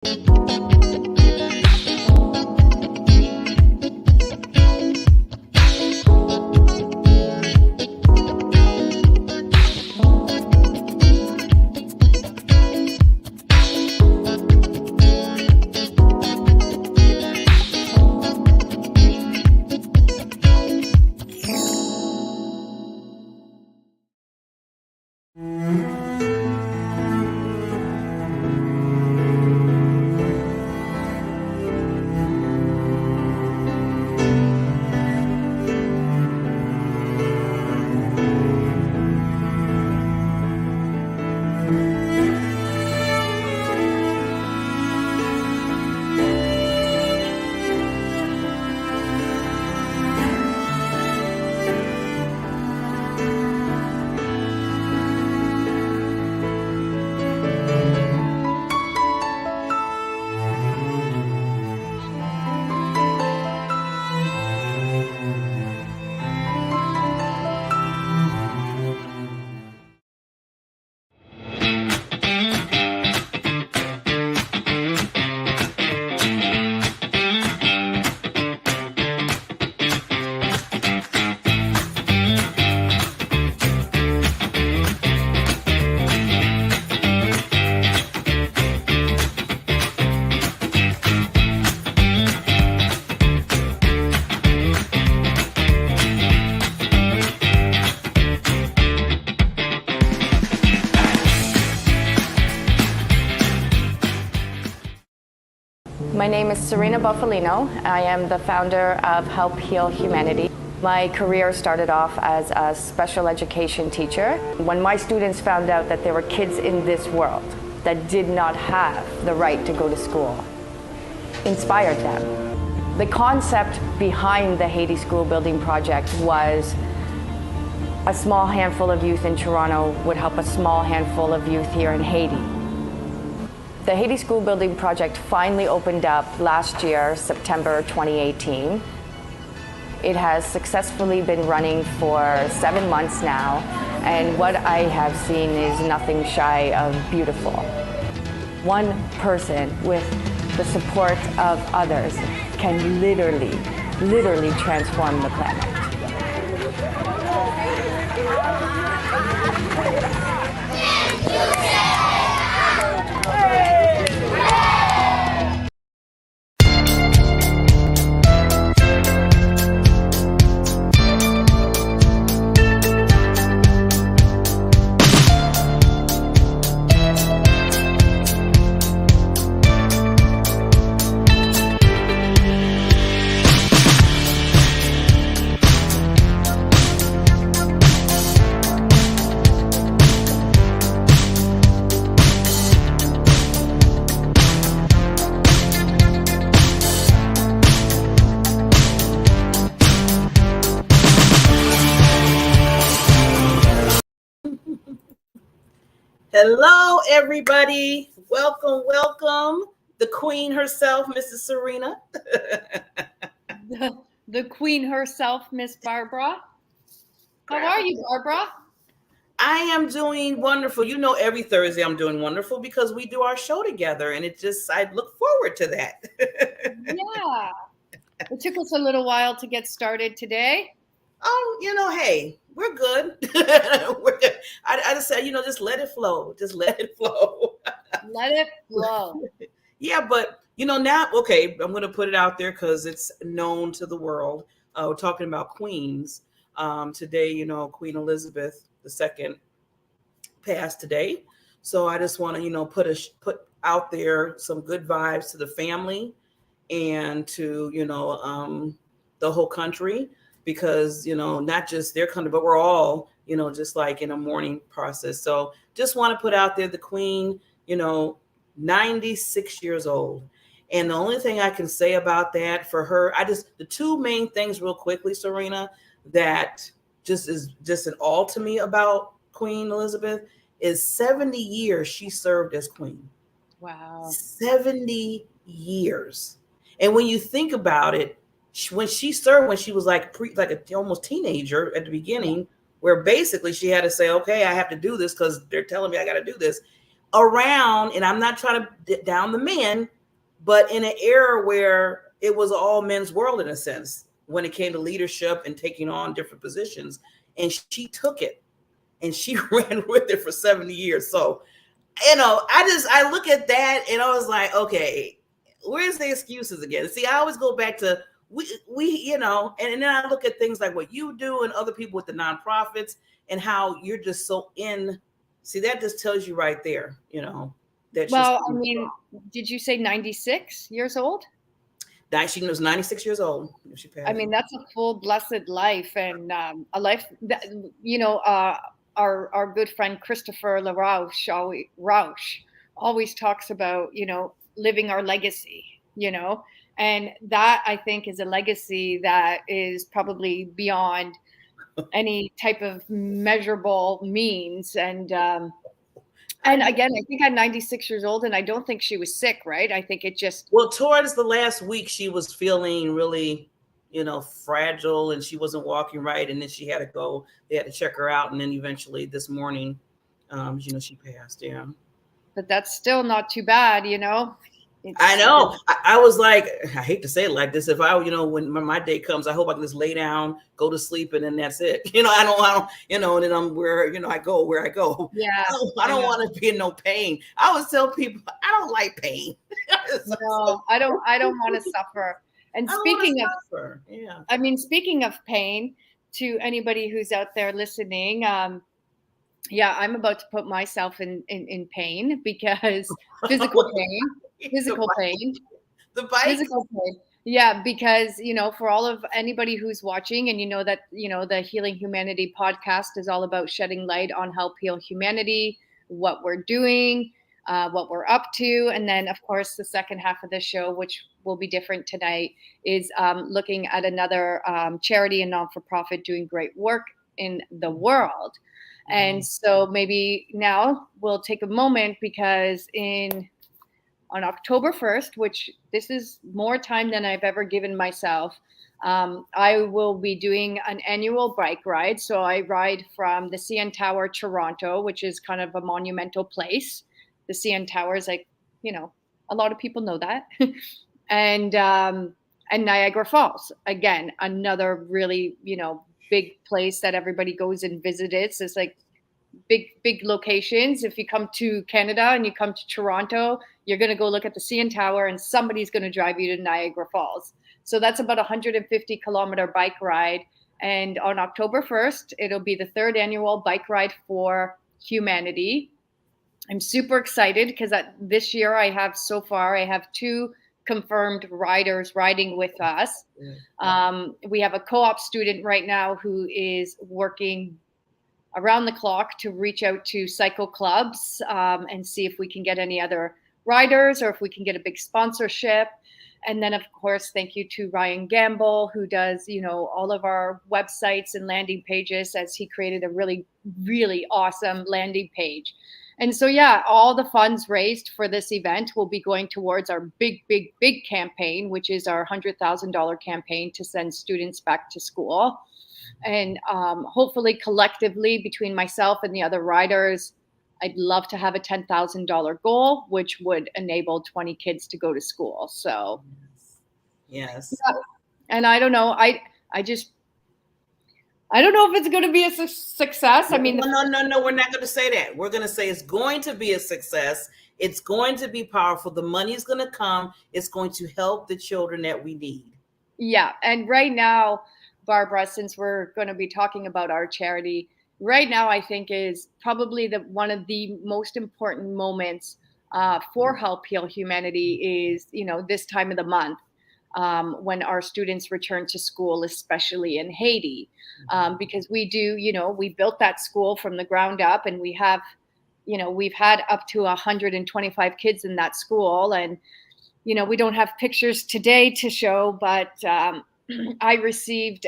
My name is Serena Bufalino. I am the founder of Help Heal Humanity. My career started off as a special education teacher. When my students found out that there were kids in this world that did not have the right to go to school, inspired them. The concept behind the Haiti School Building Project was a small handful of youth in Toronto would help a small handful of youth here in Haiti. The Haiti School Building Project finally opened up last year, September 2018. It has successfully been running for 7 months now, and what I have seen is nothing shy of beautiful. One person with the support of others can literally transform the planet. Hello, everybody. Welcome, welcome. The queen herself, Mrs. Serena. the queen herself, Miss Barbara. How are you, Barbara? I am doing wonderful. You know, every Thursday I'm doing wonderful because we do our show together, and I look forward to that. Yeah. It took us a little while to get started today. Oh, hey, we're good. I just said, just let it flow. Just let it flow. Let it flow. Yeah, but, now, okay, I'm going to put it out there because it's known to the world. We're talking about queens. Today, Queen Elizabeth II passed today. So I just want to, put out there some good vibes to the family and to, the whole country. Because, not just their country, but we're all, just like in a mourning process. So just want to put out there the queen, 96 years old. And the only thing I can say about that for her, the two main things real quickly, Serena, that just is just an all to me about Queen Elizabeth is 70 years she served as queen. Wow. 70 years. And when you think about it, when she served, when she was like almost teenager at the beginning, where basically she had to say, okay, I have to do this because they're telling me I got to do this. around, and I'm not trying to down the men, but in an era where it was all men's world in a sense when it came to leadership and taking on different positions. And she took it and she ran with it for 70 years. So, I look at that and I was like, okay, where's the excuses again? See, I always go back to we and then I look at things like what you do and other people with the nonprofits and how you're just so in. See, that just tells you right there, that well, I mean, did you say 96 years old? She was 96 years old when she passed. I mean, that's a full blessed life, and a life that, our good friend Christopher Rausch always talks about, living our legacy, and that I think is a legacy that is probably beyond any type of measurable means. And again, I think I'm 96 years old, and I don't think she was sick, right? I think it just... Well, towards the last week, she was feeling really, fragile, and she wasn't walking right. And then she had to go. They had to check her out. And then eventually this morning, she passed. Yeah. But that's still not too bad, I know. I was like, I hate to say it like this. If I, when my day comes, I hope I can just lay down, go to sleep, and then that's it. I don't, and then I'm where, I go where I go. Yeah. I don't want to be in no pain. I always tell people, I don't like pain. No, I don't want to suffer. And speaking of pain, to anybody who's out there listening, yeah, I'm about to put myself in pain because physical pain. Physical pain. The bike. Physical pain. Yeah, because, for all of anybody who's watching, and that, the Healing Humanity podcast is all about shedding light on Help Heal Humanity, what we're doing, what we're up to. And then, of course, the second half of the show, which will be different tonight, is looking at another charity and non-for-profit doing great work in the world. And so maybe now we'll take a moment because on October 1st, which this is more time than I've ever given myself, I will be doing an annual bike ride. So I ride from the CN Tower, Toronto, which is kind of a monumental place. The CN Tower is like, a lot of people know that. and Niagara Falls, again, another really, big place that everybody goes and visits. It's like big locations. If you come to Canada and you come to Toronto, you're going to go look at the CN Tower and somebody's going to drive you to Niagara Falls. So that's about a 150-kilometer bike ride. And on October 1st, it'll be the third annual bike ride for humanity. I'm super excited because this year I have 2 confirmed riders riding with us. We have a co-op student right now who is working around the clock to reach out to cycle clubs and see if we can get any other riders or if we can get a big sponsorship. And then, of course, thank you to Ryan Gamble, who does, all of our websites and landing pages, as he created a really, really awesome landing page. And so, yeah, all the funds raised for this event will be going towards our big campaign, which is our $100,000 campaign to send students back to school. And hopefully collectively between myself and the other riders, I'd love to have a $10,000 goal, which would enable 20 kids to go to school. So, yes. Yeah. And I don't know. I don't know if it's going to be a success. I mean, no, we're not going to say that. We're going to say it's going to be a success. It's going to be powerful. The money's going to come. It's going to help the children that we need. Yeah. And right now, Barbara, since we're going to be talking about our charity, right now I think is probably one of the most important moments for Help Heal Humanity is, this time of the month when our students return to school, especially in Haiti, because we do, we built that school from the ground up, and we have, we've had up to 125 kids in that school, and we don't have pictures today to show, but I received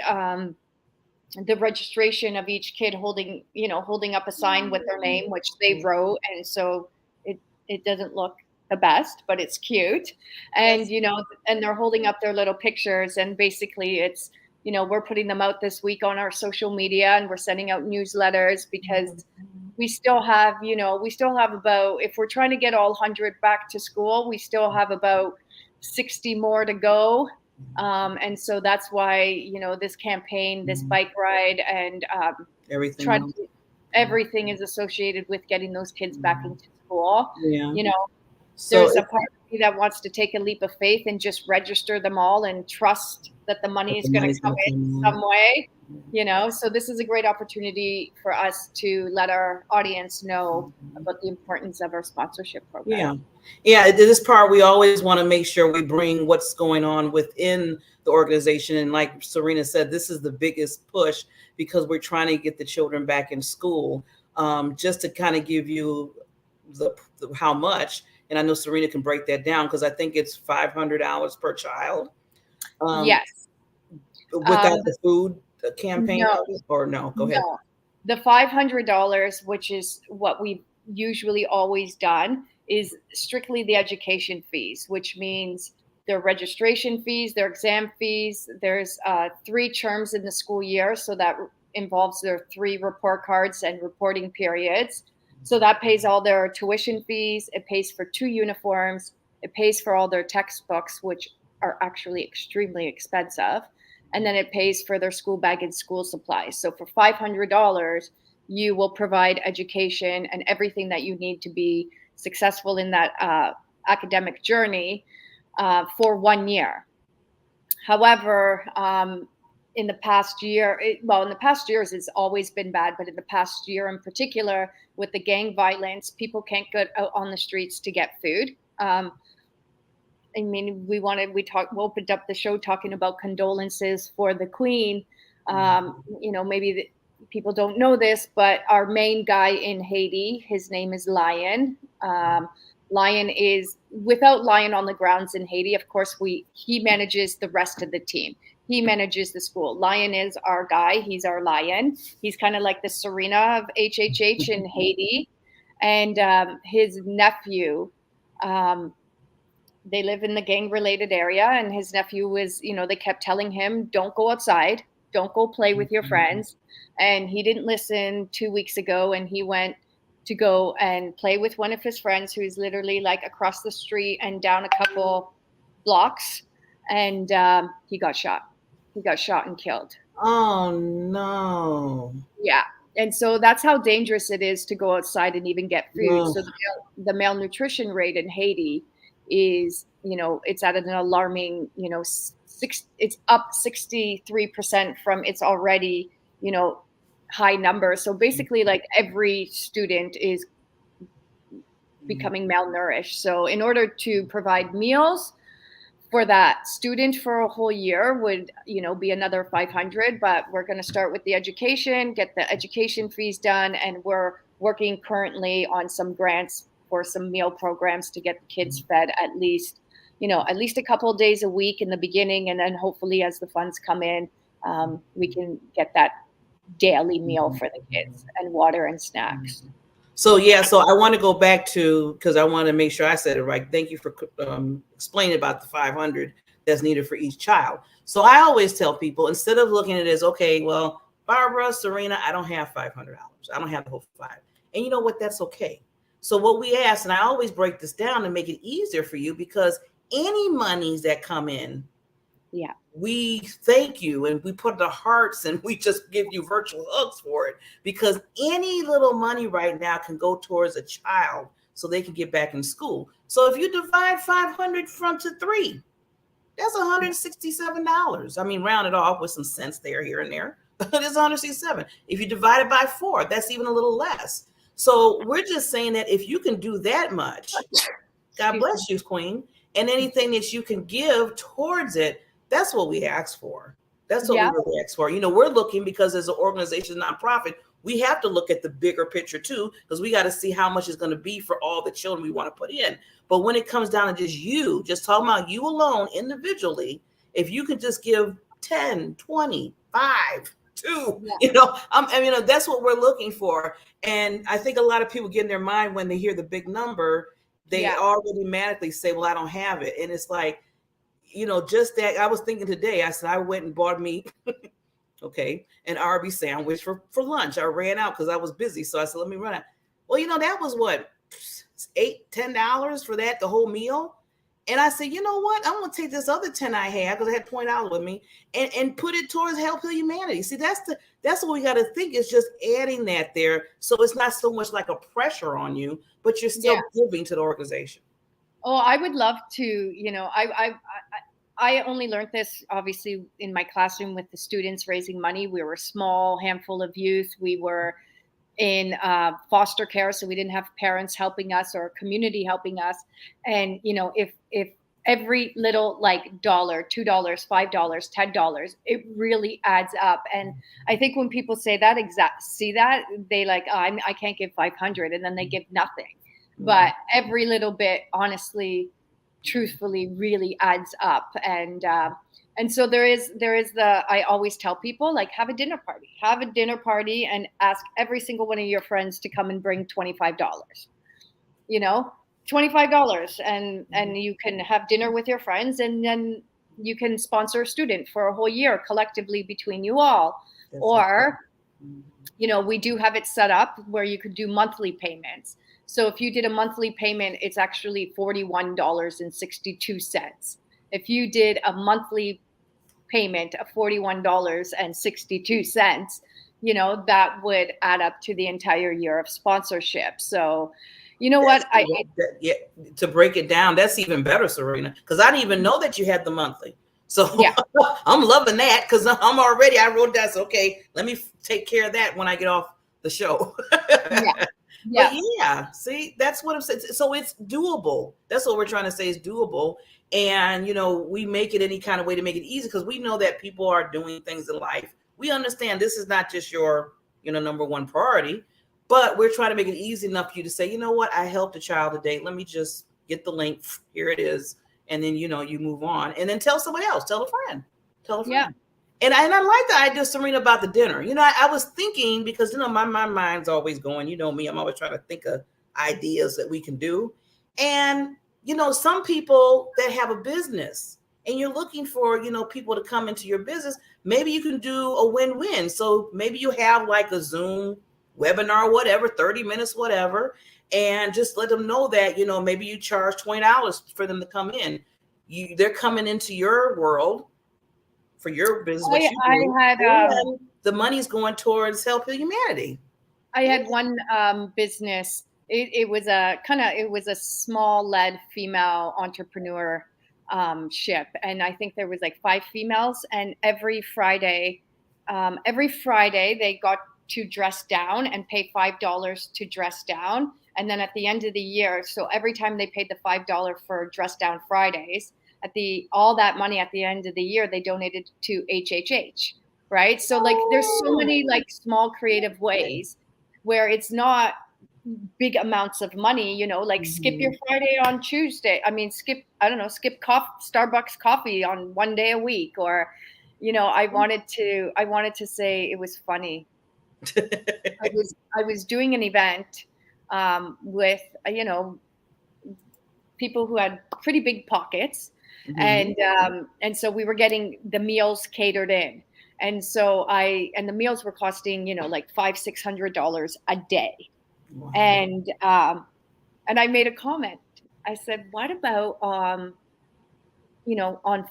the registration of each kid holding up a sign with their name, which they wrote. And so it doesn't look the best, but it's cute. And, and they're holding up their little pictures. And basically it's, we're putting them out this week on our social media, and we're sending out newsletters because we still have, about, if we're trying to get all 100 back to school, we still have about 60 more to go. And so that's why, this campaign, this bike ride, and everything is associated with getting those kids back into school. Yeah. There's a part of me that wants to take a leap of faith and just register them all and trust that the money is going to come in some way, So this is a great opportunity for us to let our audience know about the importance of our sponsorship program. Yeah. This part, we always want to make sure we bring what's going on within the organization. And like Serena said, this is the biggest push because we're trying to get the children back in school. Just to kind of give you the how much. And I know Serena can break that down because I think it's $500 per child. Yes. Without the food campaign, or no? Go ahead. No. The $500, which is what we've usually always done, is strictly the education fees, which means their registration fees, their exam fees. There's 3 terms in the school year, so that involves their 3 report cards and reporting periods. So that pays all their tuition fees. It pays for 2 uniforms. It pays for all their textbooks, which are actually extremely expensive. And then it pays for their school bag and school supplies. So for $500, you will provide education and everything that you need to be successful in that academic journey for 1 year. However, in the past year, in the past years, it's always been bad, but in the past year in particular, with the gang violence, people can't get out on the streets to get food. We opened up the show talking about condolences for the Queen. Maybe people don't know this, but our main guy in Haiti, his name is Lion. Lion is, without Lion on the grounds in Haiti, of course, he manages the rest of the team. He manages the school. Lion is our guy. He's our lion. He's kind of like the Serena of HHH in Haiti. And his nephew, they live in the gang-related area. And his nephew was, they kept telling him, don't go outside. Don't go play with your friends. And he didn't listen 2 weeks ago. And he went to go and play with one of his friends who's literally like across the street and down a couple blocks. And he got shot. He got shot and killed. Oh, no. Yeah. And so that's how dangerous it is to go outside and even get food. So the malnutrition rate in Haiti is, it's at an alarming, it's up 63% from its already, high number. So basically, like, every student is becoming malnourished. So in order to provide meals for that student for a whole year would, be another $500, but we're going to start with the education, get the education fees done. And we're working currently on some grants for some meal programs to get the kids fed at least a couple of days a week in the beginning. And then hopefully as the funds come in, we can get that daily meal for the kids and water and snacks. So I want to go back to, because I want to make sure I said it right. Thank you for explaining about the 500 that's needed for each child. So I always tell people, instead of looking at it as, okay, well, Barbara, Serena, I don't have $500. I don't have the whole 5. And you know what? That's okay. So what we ask, and I always break this down to make it easier for you, because any monies that come in, we thank you and we put the hearts and we just give you virtual hugs for it, because any little money right now can go towards a child so they can get back in school. So if you divide 500 to 3, that's $167. I mean, round it off with some cents there, here and there. It's 167. If you divide it by 4, that's even a little less. So we're just saying that if you can do that much, God bless you, Queen, and anything that you can give towards it, that's what we ask for. That's what we really ask for. We're looking, because as an organization, nonprofit, we have to look at the bigger picture too, because we got to see how much it's going to be for all the children we want to put in. But when it comes down to just talking about you alone individually, if you could just give 10, 20, 5, 2, that's what we're looking for. And I think a lot of people get in their mind when they hear the big number, they automatically say, well, I don't have it. And it's like, just that. I was thinking today, I said, I went and bought me okay, an Arby's sandwich for lunch. I ran out because I was busy. So I said, let me run out. Well, that was what, $8-10 for that, the whole meal. And I said, you know what? I'm going to take this other 10 I had, because I had $20 with me, and put it towards Help Heal Humanity. See, that's what we got to think, is just adding that there. So it's not so much like a pressure on you, but you're still giving to the organization. Oh, I would love to, I only learned this obviously in my classroom with the students raising money. We were a small handful of youth. We were in foster care, so we didn't have parents helping us or community helping us. And if every little like $1, $2, $5, $10, it really adds up. And I think when people say that, see that, they like, oh, I can't give 500, and then they give nothing. But every little bit, honestly, truthfully, really adds up. And so there is I always tell people, like, have a dinner party and ask every single one of your friends to come and bring $25, $25, and you can have dinner with your friends, and then you can sponsor a student for a whole year collectively between you all. Or, we do have it set up where you could do monthly payments. So if you did a monthly payment, it's actually $41.62. If you did a monthly payment of $41.62, that would add up to the entire year of sponsorship. So, to break it down, that's even better, Serena, because I didn't even know that you had the monthly. So I'm loving that, because I wrote that. So, okay, let me take care of that when I get off the show. Yeah. See, that's what I'm saying. So it's doable. That's what we're trying to say, is doable. And, we make it any kind of way to make it easy, because we know that people are doing things in life. We understand this is not just your, number one priority, but we're trying to make it easy enough for you to say, you know what, I helped a child today. Let me just get the link. Here it is. And then, you move on, and then tell somebody else, tell a friend. Yeah. And I like the idea, Serena, about the dinner. I was thinking, because, my mind's always going, me, I'm always trying to think of ideas that we can do. And, some people that have a business and you're looking for, people to come into your business, maybe you can do a win-win. So maybe you have like a Zoom webinar, whatever, 30 minutes, whatever, and just let them know that, maybe you charge $20 for them to come in. They're coming into your world for your business. The money's going towards Help Heal Humanity. I had one business. It was a small led female entrepreneur ship, and I think there was like 5 females. And every Friday they got to dress down and pay $5 to dress down. And then at the end of the year, so every time they paid the $5 for dress down Fridays, all that money at the end of the year, they donated to HHH, right? So like there's so many like small creative ways where it's not big amounts of money, like skip your Friday on Tuesday. I mean, skip Starbucks coffee on one day a week, or, I wanted to say it was funny. I was doing an event with, people who had pretty big pockets. Mm-hmm. And so we were getting the meals catered in. And so the meals were costing, like $500-600 a day. Wow. And I made a comment. I said, what about, on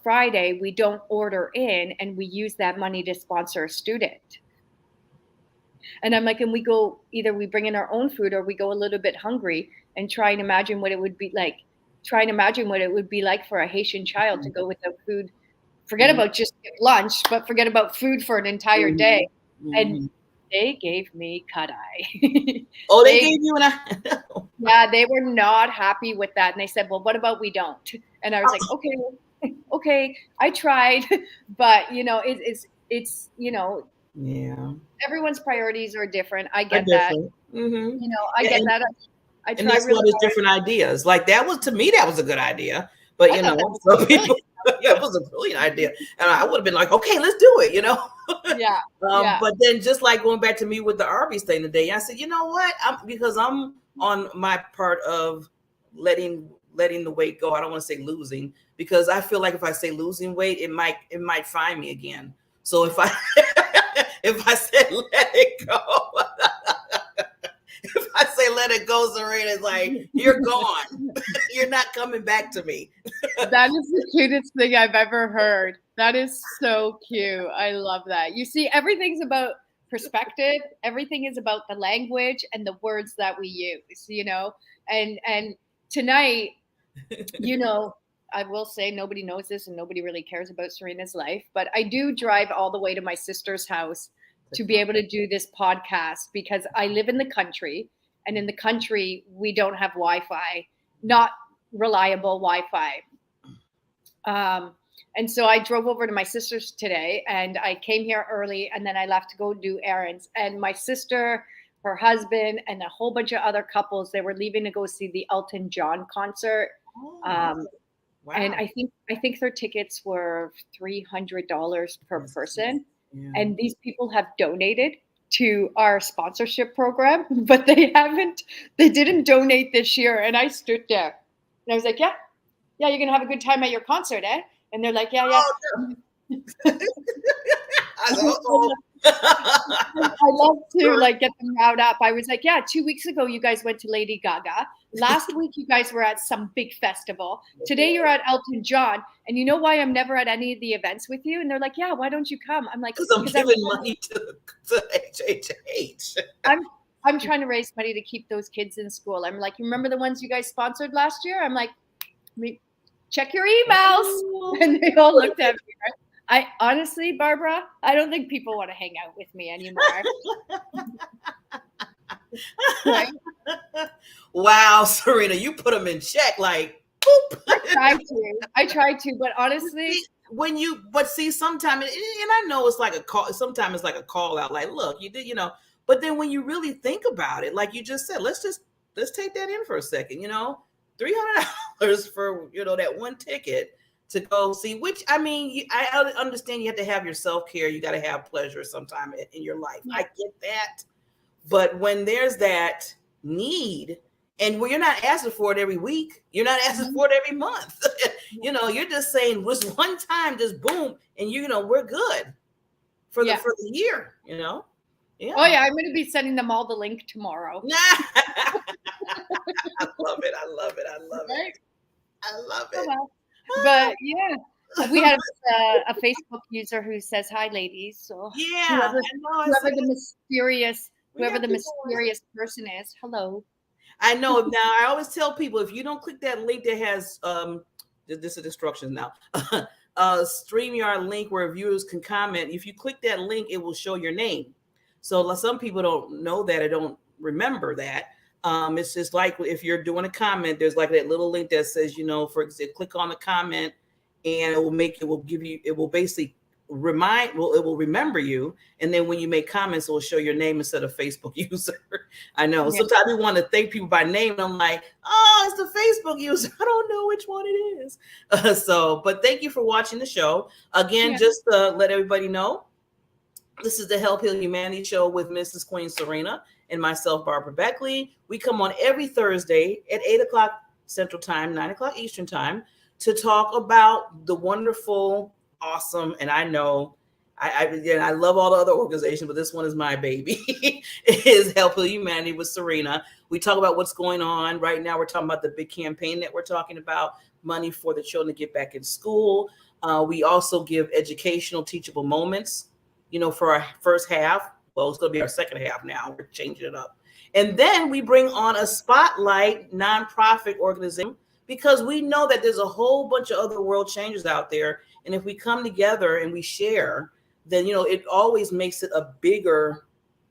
Friday, we don't order in and we use that money to sponsor a student. And I'm like, and we bring in our own food, or we go a little bit hungry and try and imagine what it would be like. Try and imagine what it would be like for a Haitian child to go without food. Forget about just lunch, but forget about food for an entire day. And they gave me cut-eye. Oh, they gave you an eye? Yeah, they were not happy with that. And they said, well, what about we don't? And I was like, okay, I tried. But, it's everyone's priorities are different. I get that. Mm-hmm. I get that. And that's why there's different ideas. Like to me, that was a good idea. But, some people, it was a brilliant idea. And I would have been like, okay, let's do it, Yeah. But then just like going back to me with the Arby's thing today, I said, you know what? Because I'm on my part of letting the weight go. I don't want to say losing, because I feel like if I say losing weight, it might find me again. So if I If I said let it go, if I say let it go, Serena, it's like, you're gone. You're not coming back to me. That is the cutest thing I've ever heard. That is so cute. I love that. You see, everything's about perspective. Everything is about the language and the words that we use, and tonight, I will say nobody knows this and nobody really cares about Serena's life, but I do drive all the way to my sister's house to be able to do this podcast because I live in the country, and in the country, we don't have Wi-Fi, not reliable Wi-Fi. And so I drove over to my sister's today, and I came here early, and then I left to go do errands. And my sister, her husband, and a whole bunch of other couples, they were leaving to go see the Elton John concert. Wow. And I think their tickets were $300 per person. Yeah. And these people have donated to our sponsorship program, but they didn't donate this year. And I stood there and I was like, yeah, you're going to have a good time at your concert, eh? And they're like, yeah. Oh, no. I love to get them riled up. I was like, 2 weeks ago, you guys went to Lady Gaga. Last week, you guys were at some big festival. Today, you're at Elton John. And you know why I'm never at any of the events with you? And they're like, yeah, why don't you come? I'm like, because I'm giving money to HHH. I'm trying to raise money to keep those kids in school. I'm like, you remember the ones you guys sponsored last year? I'm like, check your emails. And they all looked at me, right? I honestly, Barbara, I don't think people want to hang out with me anymore. Right? Wow, Serena, you put them in check, like, boop. I tried to, but honestly, sometimes, and I know it's like a call. Sometimes it's like a call out, like, look, you did, But then when you really think about it, like you just said, let's take that in for a second. $300 for that one ticket to go see, which, I mean, I understand you have to have your self-care. You got to have pleasure sometime in your life. Yeah. I get that. But when there's that need, and when you're not asking for it every week, you're not asking for it every month. You're just saying, was one time, just boom, and we're good for the year, Yeah. Oh yeah, I'm going to be sending them all the link tomorrow. I love it. Right? I love it. Oh, well. But yeah, we have a Facebook user who says, hi, ladies. So yeah, whoever the mysterious person is, hello. I know. Now, I always tell people, if you don't click that link that has, this is instructions now, StreamYard link where viewers can comment. If you click that link, it will show your name. So some people don't know that or don't remember that. It's just like if you're doing a comment, there's like that little link that says, for example, click on the comment, and it will basically it will remember you. And then when you make comments, it will show your name instead of Facebook user. I know. Yeah. Sometimes we want to thank people by name. And I'm like, oh, it's the Facebook user. I don't know which one it is. But thank you for watching the show. Again, just to let everybody know, this is the Help Heal Humanity show with Mrs. Queen Serena and myself, Barbara Beckley. We come on every Thursday at 8 o'clock Central Time, 9 o'clock Eastern Time, to talk about the wonderful, awesome, and I know, I love all the other organizations, but this one is my baby. It is Help Heal Humanity with Serena. We talk about what's going on. Right now, we're talking about the big campaign that we're talking about, money for the children to get back in school. We also give educational, teachable moments, for our first half. Well, it's going to be our second half now. We're changing it up. And then we bring on a spotlight nonprofit organization, because we know that there's a whole bunch of other world changers out there. And if we come together and we share, then, it always makes it a bigger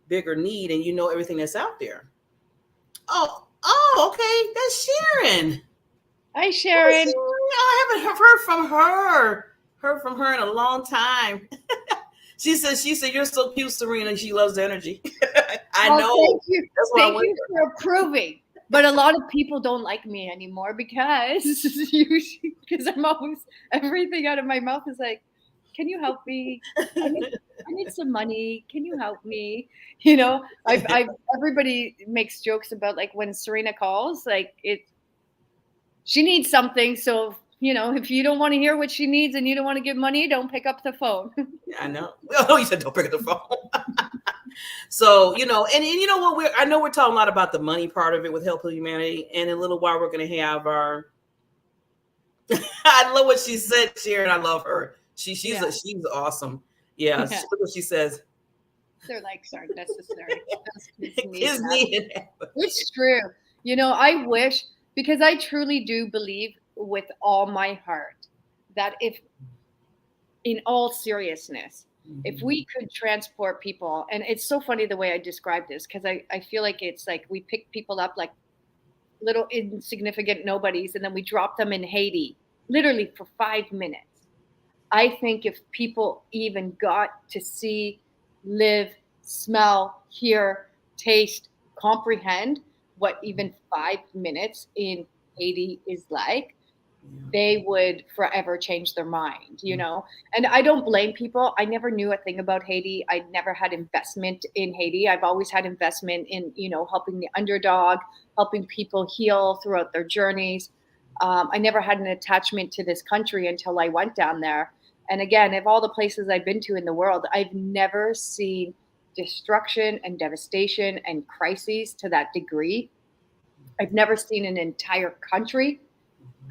need, and everything that's out there. Oh, okay. That's Sharon. Hi, Sharon. I haven't heard from her in a long time. She said, you're so cute, Serena. She loves energy. I know. Thank you. Thank you for approving. But a lot of people don't like me anymore because I'm always, everything out of my mouth is like, can you help me? I need some money. Can you help me? Everybody makes jokes about, like, when Serena calls, like, she needs something. So You know, if you don't want to hear what she needs and you don't want to give money, don't pick up the phone. Yeah, I know. Oh, you said don't pick up the phone. So, you know, and you know what, I know we're talking a lot about the money part of it with Help Heal Humanity, and in a little while we're going to have our I love what she said, Sharon. I love her. She's awesome. Yeah. Look what she says. Their likes aren't necessary. Kids need it. It's true. You know, I wish, because I truly do believe with all my heart that if, in all seriousness, if we could transport people, and it's so funny the way I describe this, because I feel like it's like we pick people up like little insignificant nobodies and then we drop them in Haiti, literally for 5 minutes. I think if people even got to see, live, smell, hear, taste, comprehend what even 5 minutes in Haiti is like, they would forever change their mind, you know? And I don't blame people. I never knew a thing about Haiti. I never had investment in Haiti. I've always had investment in, you know, helping the underdog, helping people heal throughout their journeys. I never had an attachment to this country until I went down there. And again, of all the places I've been to in the world, I've never seen destruction and devastation and crises to that degree. I've never seen an entire country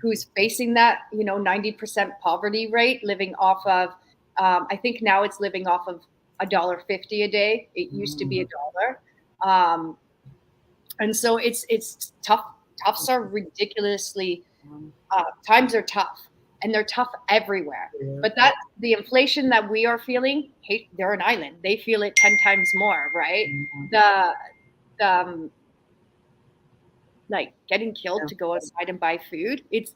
who's facing that, you know, 90% poverty rate, living off of, I think now it's living off of $1.50 a day. It used to be $1. And so it's tough. Toughs are ridiculously, times are tough, and they're tough everywhere. But that the inflation that we are feeling, they're an island. They feel it 10 times more, right? The like getting killed to go outside and buy food, it's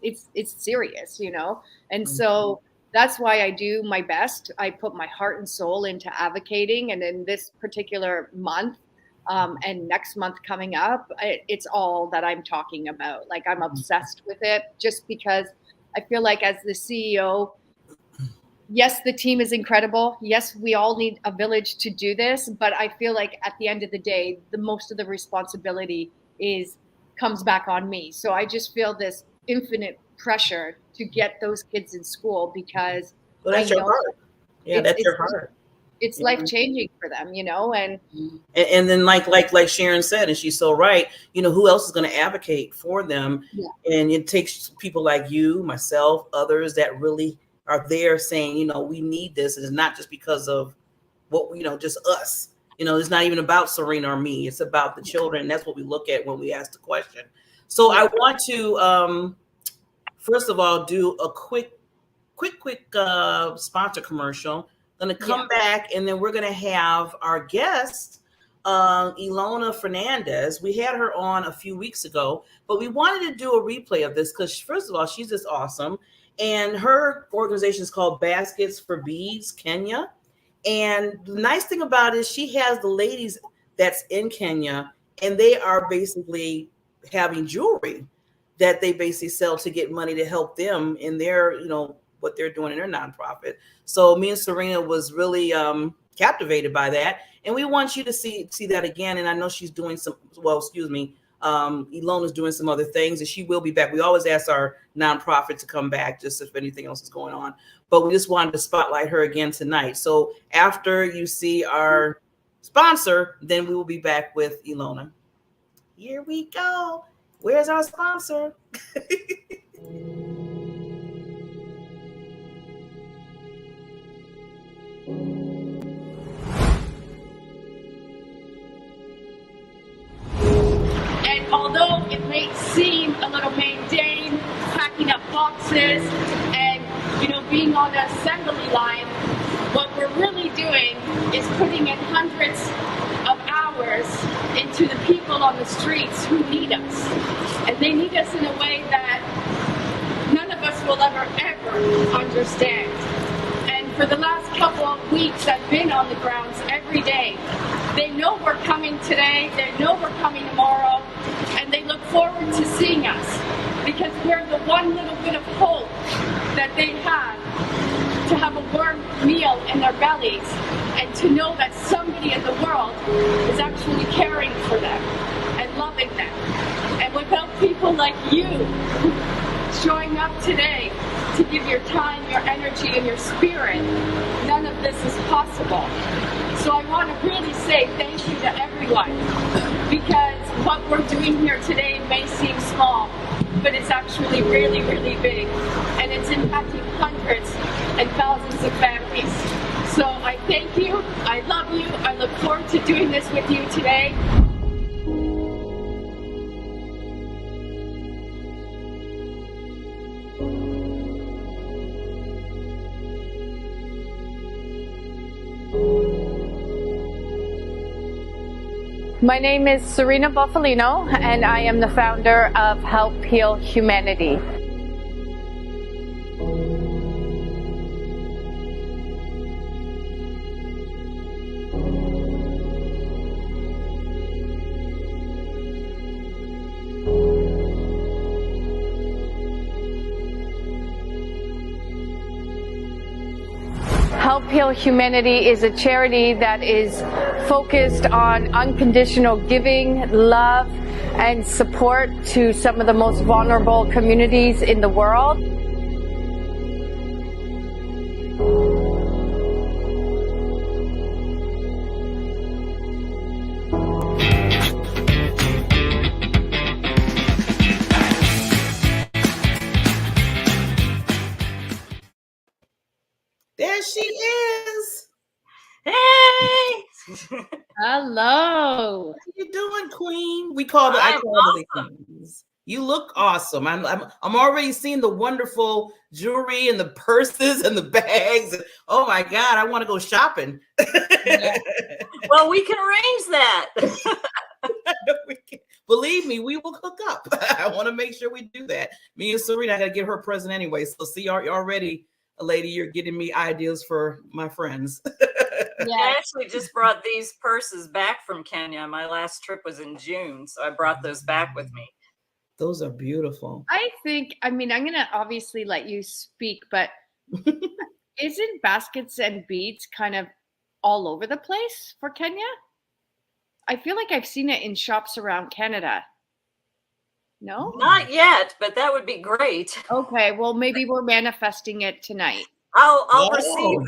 serious, you know? And so that's why I do my best. I put my heart and soul into advocating. And in this particular month, and next month coming up, it's all that I'm talking about. Like, I'm obsessed with it, just because I feel like as the CEO, yes, the team is incredible. Yes, we all need a village to do this. But I feel like at the end of the day, the most of the responsibility comes back on me. So I just feel this infinite pressure to get those kids in school, because that's your heart. Yeah, that's your heart. It's life-changing for them, you know, and then like Sharon said, and she's so right, you know, who else is going to advocate for them? And it takes people like you, myself, others that really are there saying, you know, we need this. And it's not just because of what, you know, just us. You know, it's not even about Serena or me. It's about the children. And that's what we look at when we ask the question. So I want to, first of all, do a quick sponsor commercial. Going to come back, and then we're going to have our guest, Ilona Fernandez. We had her on a few weeks ago, but we wanted to do a replay of this because, first of all, she's just awesome. And her organization is called Baskets for Beads Kenya. And the nice thing about it is she has the ladies that's in Kenya, and they are basically having jewelry that they basically sell to get money to help them in their, you know, what they're doing in their nonprofit. So me and Serena was really captivated by that. And we want you to see that again. And I know she's doing Ilona's doing some other things, and she will be back. We always ask our nonprofit to come back just if anything else is going on. But we just wanted to spotlight her again tonight. So after you see our sponsor, then we will be back with Ilona. Here we go. Where's our sponsor? And although it may seem a little mundane, packing up boxes and, you know, being on the assembly line, what we're really doing is putting in hundreds of hours into the people on the streets who need us. And they need us in a way that none of us will ever understand. And for the last couple of weeks, I've been on the grounds every day. They know we're coming today, they know we're coming tomorrow, and they look forward to seeing us, because we're the one little bit of hope that they have, to have a warm meal in their bellies, and to know that somebody in the world is actually caring for them and loving them. And without people like you showing up today to give your time, your energy, and your spirit, none of this is possible. So I want to really say thank you to everyone, because what we're doing here today may seem small, but it's actually really, really big, and it's impacting hundreds and thousands of families. So I thank you, I love you, I look forward to doing this with you today. My name is Serena Bufalino, and I am the founder of Help Heal Humanity. Help Heal Humanity is a charity that is focused on unconditional giving, love, and support to some of the most vulnerable communities in the world. There she is. Hey! Hello. How you doing, Queen? I call I'm her the Queens. You look awesome. I'm already seeing the wonderful jewelry and the purses and the bags. Oh my God, I want to go shopping. Yeah. Well, we can arrange that. Believe me, we will hook up. I want to make sure we do that. Me and Serena, I got to give her a present anyway. So see, you're already a lady. You're getting me ideas for my friends. I actually just brought these purses back from Kenya. My last trip was in June, so I brought those back with me. Those are beautiful. I'm going to obviously let you speak, but isn't baskets and beads kind of all over the place for Kenya? I feel like I've seen it in shops around Canada. No? Not yet, but that would be great. Okay, well, maybe we're manifesting it tonight. I'll receive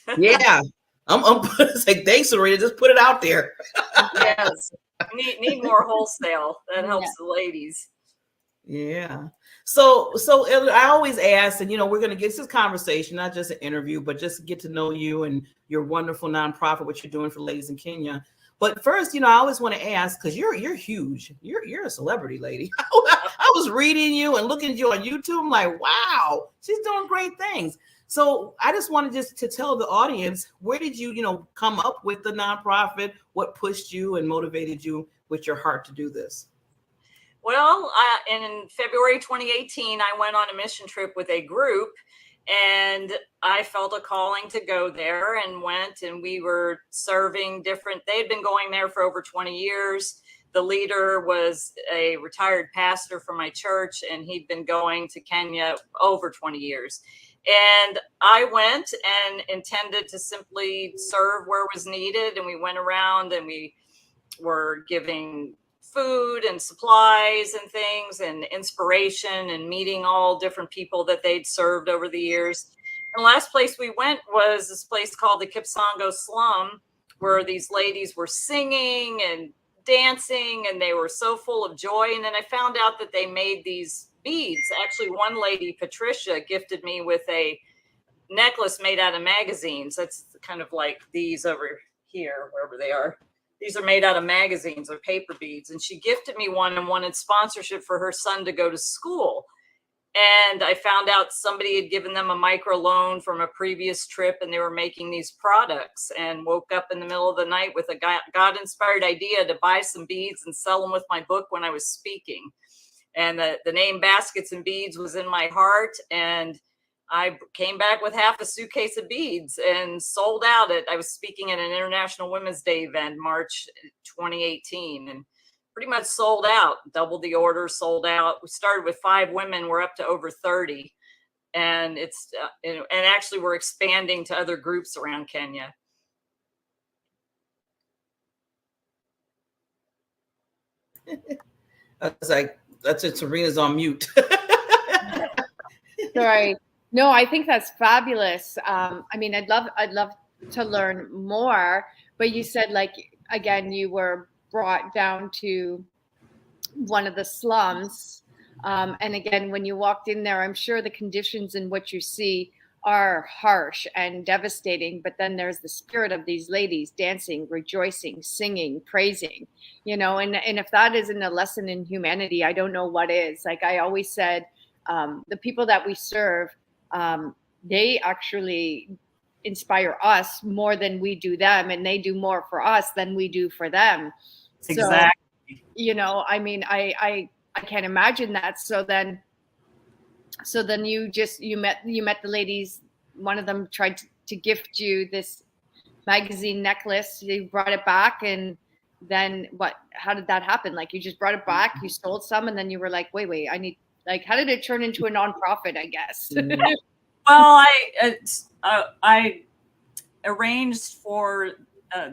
that. Yeah. I'm say thanks, Serena. Just put it out there. Yes. Need more wholesale. That helps the ladies. Yeah. So I always ask, and we're going to get this conversation, not just an interview, but just get to know you and your wonderful nonprofit, what you're doing for ladies in Kenya. But first, I always want to ask, because you're huge. You're a celebrity, lady. I was reading you and looking at you on YouTube. I'm like, wow, she's doing great things. So I just wanted to tell the audience, where did you, come up with the nonprofit? What pushed you and motivated you with your heart to do this? Well, in February 2018, I went on a mission trip with a group, and I felt a calling to go there and went, and we were serving they had been going there for over 20 years. The leader was a retired pastor from my church, and he'd been going to Kenya over 20 years. And I went and intended to simply serve where was needed. And we went around and we were giving food and supplies and things and inspiration and meeting all different people that they'd served over the years. And the last place we went was this place called the Kipsongo Slum, where these ladies were singing and dancing, and they were so full of joy. And then I found out that they made these beads. Actually, one lady, Patricia, gifted me with a necklace made out of magazines. That's kind of like these over here, wherever they are. These are made out of magazines or paper beads. And she gifted me one and wanted sponsorship for her son to go to school. And I found out somebody had given them a micro loan from a previous trip, and they were making these products, and woke up in the middle of the night with a God-inspired idea to buy some beads and sell them with my book when I was speaking. And the name Baskets and Beads was in my heart. And I came back with half a suitcase of beads and sold out I was speaking at an International Women's Day event, March 2018, and pretty much sold out, doubled the order, sold out. We started with 5 women. We're up to over 30. And and actually we're expanding to other groups around Kenya. I was like, that's it. Serena's on mute. Sorry. No, I think that's fabulous. I mean, I'd love to learn more, but you said, like, again, you were brought down to one of the slums. And again, when you walked in there, I'm sure the conditions in which you see are harsh and devastating, but then there's the spirit of these ladies dancing, rejoicing, singing, praising, and if that isn't a lesson in humanity, I don't know what is. Like I always said, the people that we serve, they actually inspire us more than we do them, and they do more for us than we do for them. Exactly. So, I mean, I can't imagine that. So then you met the ladies. One of them tried to gift you this magazine necklace. You brought it back, and then what? How did that happen? Like you just brought it back, you sold some, and then you were like, wait, I need. Like, how did it turn into a nonprofit? I guess. Well, I arranged for.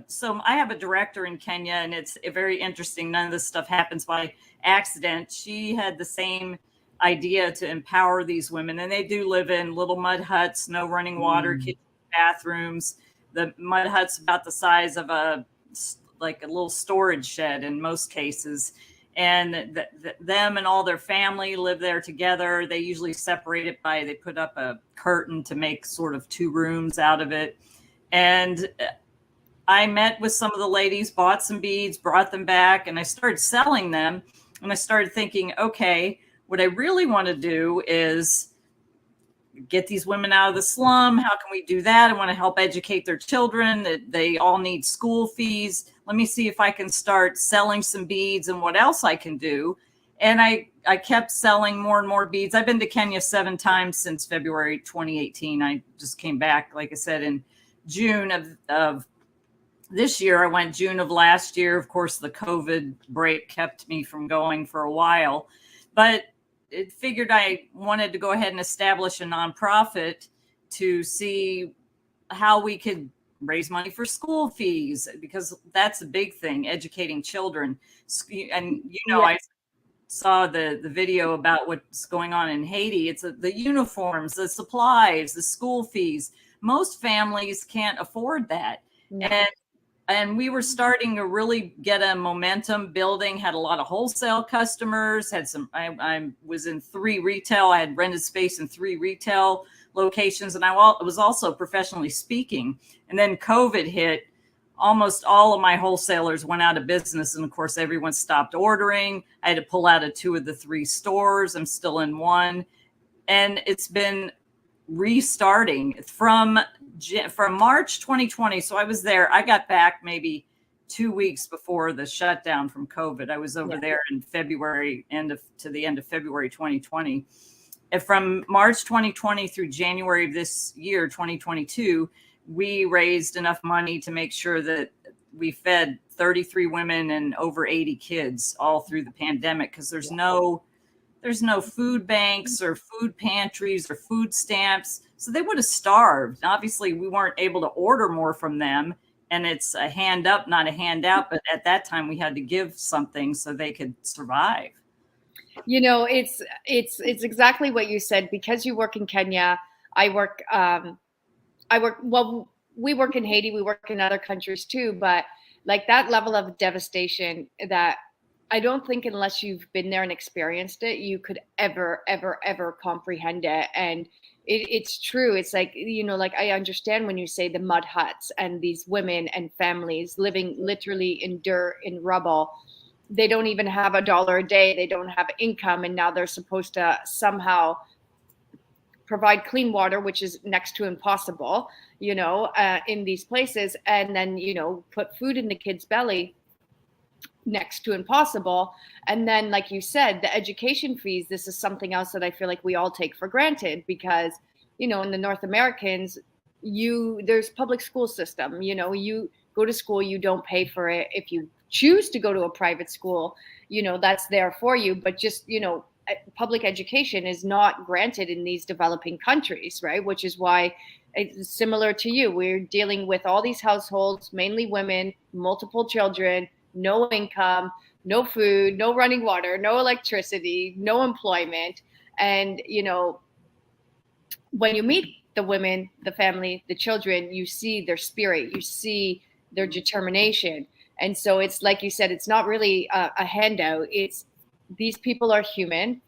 So I have a director in Kenya, and it's very interesting. None of this stuff happens by accident. She had the same idea to empower these women, and they do live in little mud huts, no running water, kitchen, bathrooms. The mud hut's about the size of a little storage shed in most cases. And them and all their family live there together. They usually separate it they put up a curtain to make sort of 2 rooms out of it. And I met with some of the ladies, bought some beads, brought them back, and I started selling them. And I started thinking, okay, what I really want to do is get these women out of the slum. How can we do that? I want to help educate their children. That they all need school fees. Let me see if I can start selling some beads and what else I can do. And I kept selling more and more beads. I've been to Kenya 7 times since February 2018. I just came back, like I said, in June of this year. I went June of last year. Of course, the COVID break kept me from going for a while, but it figured I wanted to go ahead and establish a nonprofit to see how we could raise money for school fees, because that's a big thing, educating children. And, I saw the video about what's going on in Haiti. It's the uniforms, the supplies, the school fees. Most families can't afford that. Yeah. And we were starting to really get a momentum building, had a lot of wholesale customers, I was in 3 retail. I had rented space in 3 retail locations. And I was also professionally speaking. And then COVID hit. Almost all of my wholesalers went out of business. And of course, everyone stopped ordering. I had to pull out of 2 of the 3 stores. I'm still in 1. And it's been restarting from March 2020. So I was there. I got back maybe 2 weeks before the shutdown from COVID. I was over there in February, to the end of February 2020. And from March 2020 through January of this year, 2022, we raised enough money to make sure that we fed 33 women and over 80 kids all through the pandemic, because there's no food banks or food pantries or food stamps. So they would have starved. Obviously, we weren't able to order more from them. And it's a hand up, not a handout. But at that time, we had to give something so they could survive. It's exactly what you said. Because you work in Kenya, we work in Haiti, we work in other countries too. But like that level of devastation, that I don't think unless you've been there and experienced it, you could ever, ever, ever comprehend it. And it's true. It's like, like I understand when you say the mud huts and these women and families living literally in dirt, in rubble. They don't even have $1 a day. They don't have income. And now they're supposed to somehow provide clean water, which is next to impossible, in these places. And then, put food in the kid's belly, next to impossible. And then, like you said, the education fees, this is something else that I feel like we all take for granted, because, in the North Americans, there's public school system, you go to school, you don't pay for it. If you choose to go to a private school, that's there for you. But just, public education is not granted in these developing countries, right? Which is why it's similar to you. We're dealing with all these households, mainly women, multiple children, no income, no food, no running water, no electricity, no employment. And, when you meet the women, the family, the children, you see their spirit, you see their determination. And so it's like you said, it's not really a handout. It's these people are human.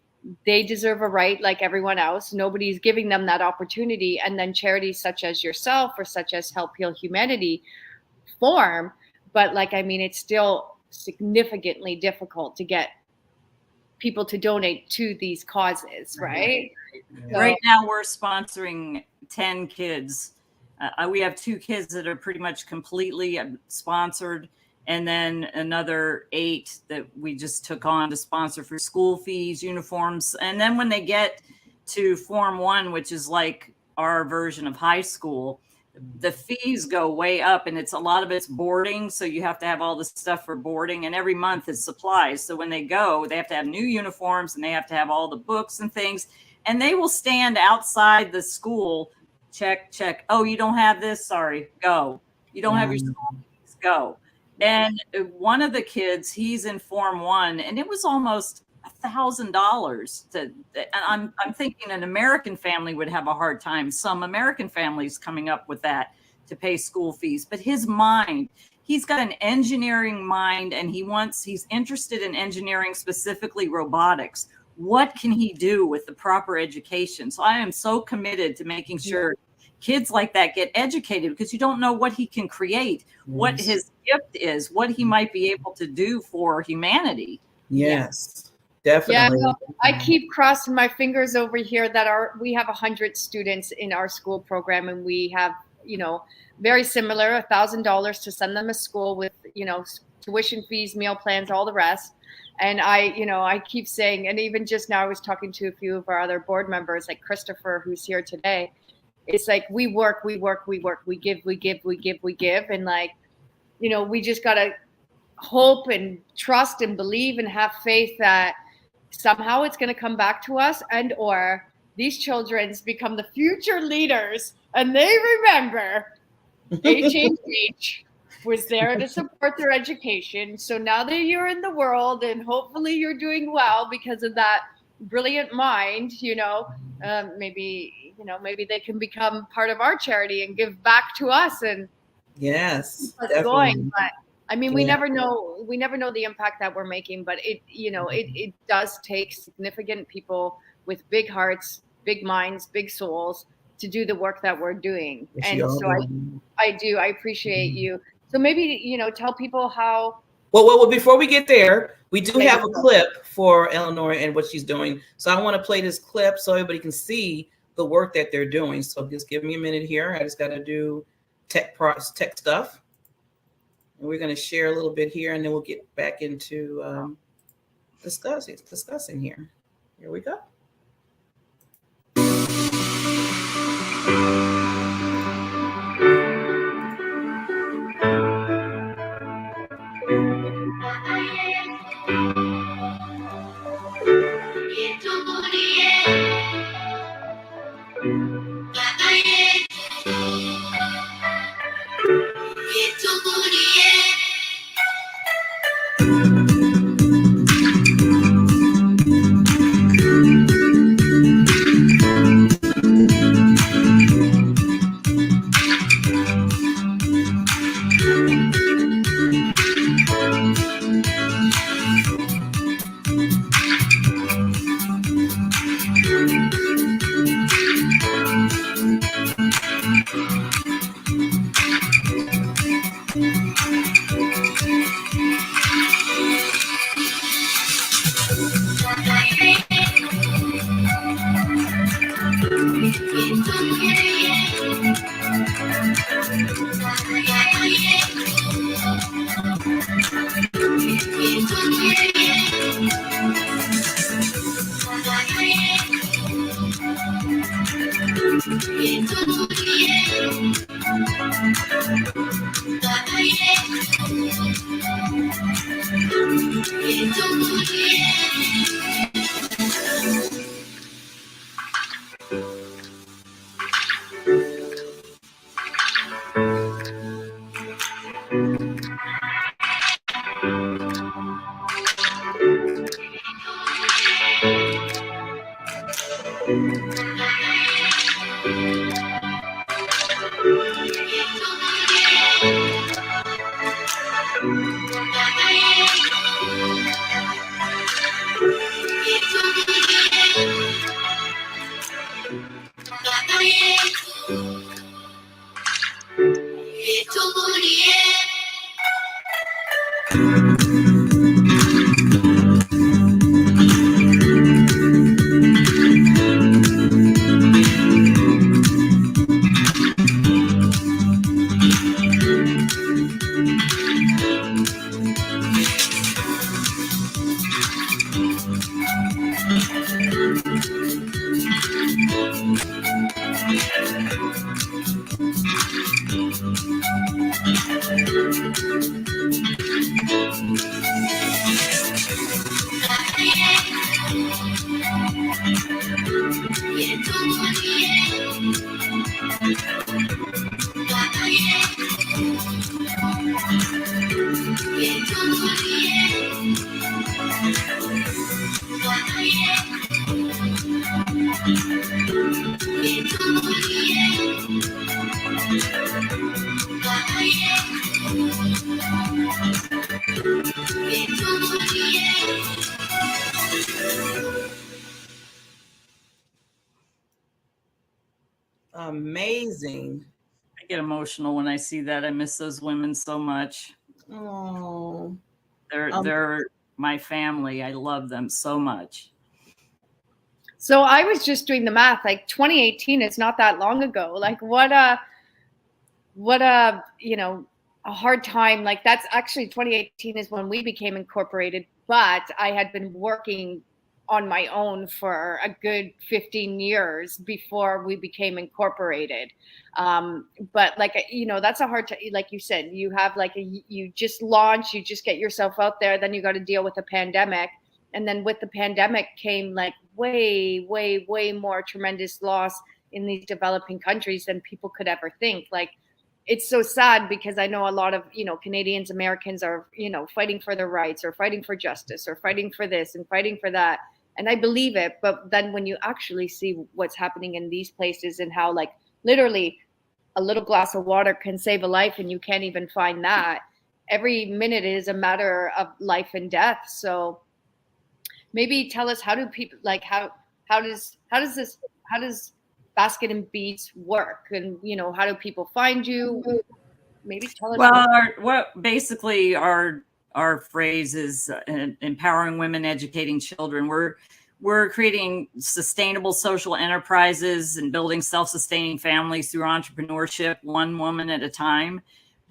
They deserve a right like everyone else. Nobody's giving them that opportunity. And then charities such as yourself or such as Help Heal Humanity form. But like, I mean, it's still significantly difficult to get people to donate to these causes, right? Right now we're sponsoring 10 kids. We have 2 kids that are pretty much completely sponsored, and then another 8 that we just took on to sponsor for school fees, uniforms. And then when they get to Form 1, which is like our version of high school, the fees go way up, and a lot of it's boarding. So you have to have all the stuff for boarding, and every month is supplies. So when they go, they have to have new uniforms, and they have to have all the books and things, and they will stand outside the school, check. Oh, you don't have this? Sorry, go. You don't have your school fees? Go. And one of the kids, he's in Form 1, and it was almost $1,000 and I'm thinking an American family would have a hard time. Some American families coming up with that to pay school fees, but his mind, he's got an engineering mind, and he's interested in engineering, specifically robotics. What can he do with the proper education? So I am so committed to making sure kids like that get educated, because you don't know what he can create, what his gift is, what he might be able to do for humanity. Yes. Definitely. Yeah, I keep crossing my fingers over here that we have 100 students in our school program, and we have, very similar, $1,000 to send them to school with, tuition fees, meal plans, all the rest. And I keep saying, and even just now I was talking to a few of our other board members, like Christopher, who's here today. It's like, we work, we give. And like, we just got to hope and trust and believe and have faith that somehow it's going to come back to us, and or these children become the future leaders, and they remember HHH was there to support their education. So now that you're in the world, and hopefully you're doing well because of that brilliant mind, maybe they can become part of our charity and give back to us and yes, keep us going. But I mean, we never know the impact that we're making, but it does take significant people with big hearts, big minds, big souls to do the work that we're doing. And so I appreciate you. So maybe, tell people how. Well, before we get there, we do have a clip for Eleanor and what she's doing. So I want to play this clip so everybody can see the work that they're doing. So just give me a minute here. I just got to do tech stuff. And we're going to share a little bit here, and then we'll get back into discussing here. Here we go. Amazing. I get emotional when I see that. I miss those women so much. Oh, They're my family. I love them so much. So I was just doing the math, like 2018 is not that long ago. Like what a, you know, a hard time. Like that's actually 2018 is when we became incorporated, but I had been working on my own for a good 15 years before we became incorporated. But like, you know, that's a hard time. Like you said, you have like you just launch, you just get yourself out there, then you got to deal with a pandemic. And then with the pandemic came like way more tremendous loss in these developing countries than people could ever think. Like, it's so sad because I know a lot of, you know, Canadians, Americans are, you know, fighting for their rights or fighting for justice or fighting for this and fighting for that. And I believe it. But then when you actually see what's happening in these places and how like literally a little glass of water can save a life and you can't even find that, every minute is a matter of life and death. So maybe tell us, how do people, like, how does Basket and Beads work, and you know, how do people find you? Maybe tell us. Well, basically our phrase is empowering women, educating children. We're creating sustainable social enterprises and building self-sustaining families through entrepreneurship, one woman at a time.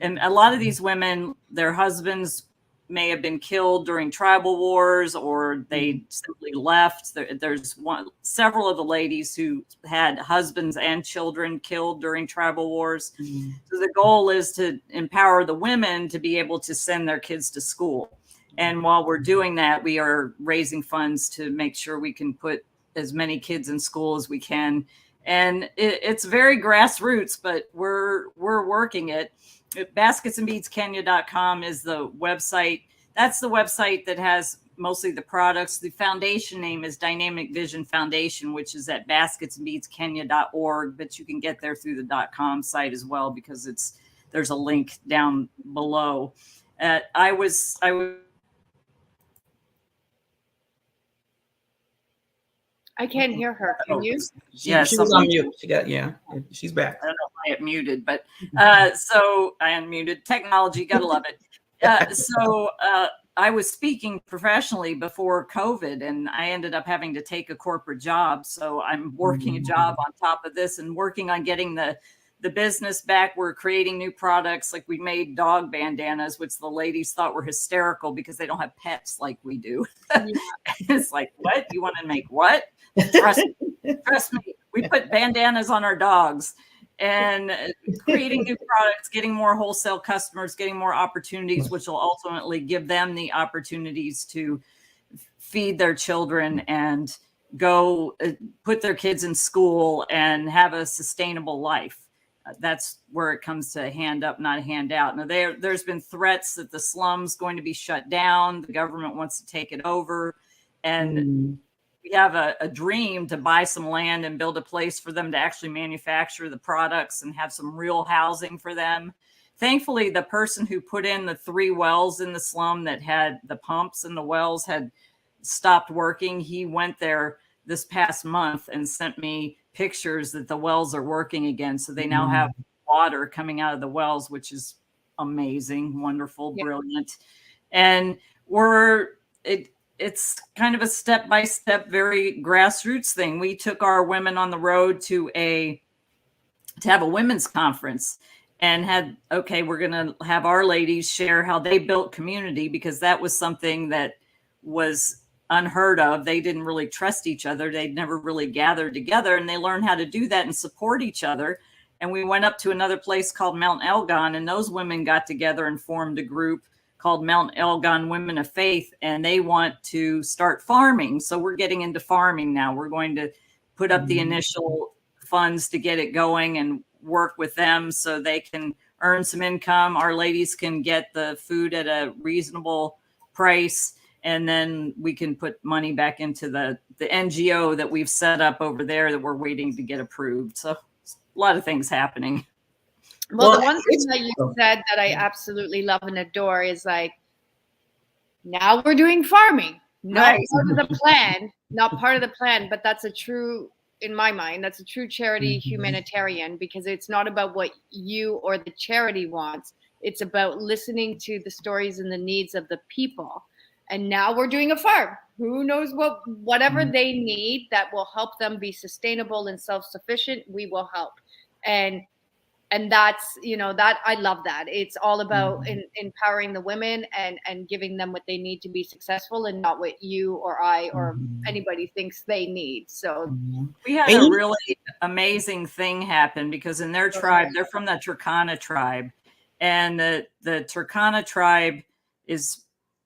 And a lot of these women, their husbands may have been killed during tribal wars, or they simply left. There's several of the ladies who had husbands and children killed during tribal wars. So the goal is to empower the women to be able to send their kids to school. And while we're doing that, we are raising funds to make sure we can put as many kids in school as we can. And it's very grassroots, but we're working it. Basketsandbeadskenya.com is the website. That's the website that has mostly the products. The foundation name is Dynamic Vision Foundation, which is at basketsandbeadskenya.org, but you can get there through the .com site as well, because there's a link down below. I can't hear her. Can you? She was on mute. She's back. I don't know why it muted, but so I unmuted. Technology, gotta love it. I was speaking professionally before COVID, and I ended up having to take a corporate job. So I'm working a job on top of this and working on getting the business back. We're creating new products. Like we made dog bandanas, which the ladies thought were hysterical because they don't have pets like we do. It's like, what? You want to make what? Trust me. We put bandanas on our dogs. And creating new products, getting more wholesale customers, getting more opportunities, which will ultimately give them the opportunities to feed their children and go put their kids in school and have a sustainable life. That's where it comes to hand up, not hand out. Now, there's been threats that the slum's going to be shut down. The government wants to take it over. And we have a dream to buy some land and build a place for them to actually manufacture the products and have some real housing for them. Thankfully, the person who put in the 3 wells in the slum that had the pumps in the wells had stopped working. He went there this past month and sent me pictures that the wells are working again. So they now have water coming out of the wells, which is amazing, wonderful, brilliant. And it's kind of a step-by-step, very grassroots thing. We took our women on the road to have a women's conference and we're going to have our ladies share how they built community, because that was something that was unheard of. They didn't really trust each other. They'd never really gathered together, and they learned how to do that and support each other. And we went up to another place called Mount Elgon, and those women got together and formed a group called Mount Elgon Women of Faith, and they want to start farming. So we're getting into farming now. We're going to put up the initial funds to get it going and work with them so they can earn some income. Our ladies can get the food at a reasonable price, and then we can put money back into the NGO that we've set up over there that we're waiting to get approved. So a lot of things happening. Well, the one thing that you said that I absolutely love and adore is like, now we're doing farming, not part of the plan, not part of the plan, but that's a true, in my mind, that's a true charity humanitarian, because it's not about what you or the charity wants. It's about listening to the stories and the needs of the people. And now we're doing a farm. Who knows whatever they need that will help them be sustainable and self-sufficient, we will help. And that's, that I love that. It's all about empowering the women and giving them what they need to be successful, and not what you or I or anybody thinks they need. So we had a really amazing thing happen, because in their tribe, they're from the Turkana tribe, and the Turkana tribe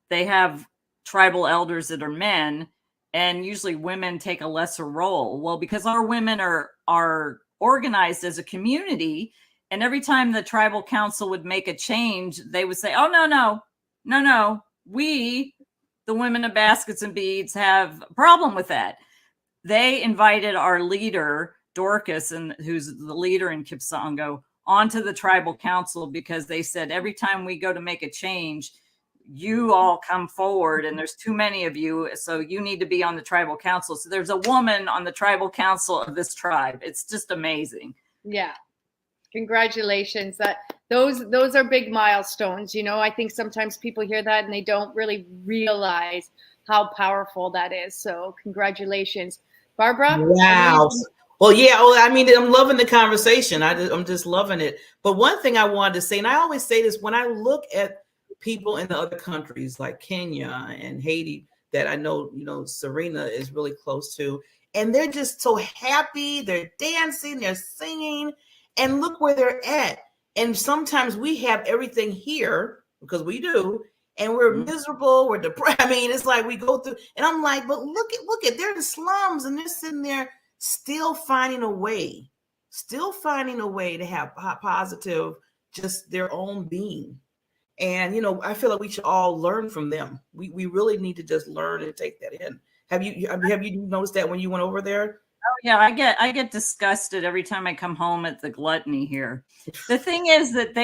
they have tribal elders that are men, and usually women take a lesser role. Well, because our women are organized as a community, and every time the tribal council would make a change, they would say, oh, no, we, the women of baskets and beads, have a problem with that. They invited our leader, Dorcas, who's the leader in Kipsongo, onto the tribal council, because they said, every time we go to make a change, you all come forward, and there's too many of you, so you need to be on the tribal council. So there's a woman on the tribal council of this tribe. It's just amazing. Yeah. Congratulations. Those are big milestones. I think sometimes people hear that and they don't really realize how powerful that is. So congratulations. Barbara? Wow. Well, yeah. Well, I mean, I'm loving the conversation. I'm just loving it. But one thing I wanted to say, and I always say this, when I look at people in the other countries like Kenya and Haiti, that I know, Serena is really close to, and they're just so happy. They're dancing, they're singing, and look where they're at. And sometimes we have everything here, because we do, and we're miserable, we're depressed. I mean, it's like we go through, and I'm like, but look at, they're in slums, and they're sitting there still finding a way to have positive, just their own being. And, I feel like we should all learn from them. We really need to just learn and take that in. Have you noticed that when you went over there? Oh yeah, I get disgusted every time I come home at the gluttony here. The thing is that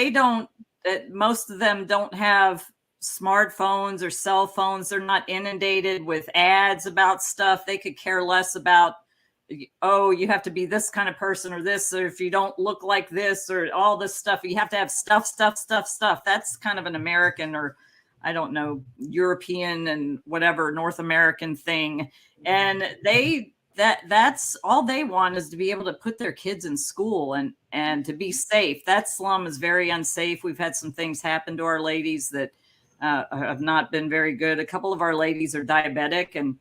most of them don't have smartphones or cell phones. They're not inundated with ads about stuff. They could care less about, oh, you have to be this kind of person, or this, or if you don't look like this, or all this stuff. You have to have stuff. That's kind of an American, or I don't know, European and whatever, North American thing. And that's all they want, is to be able to put their kids in school and to be safe. That slum is very unsafe. We've had some things happen to our ladies that have not been very good. A couple of our ladies are diabetic, and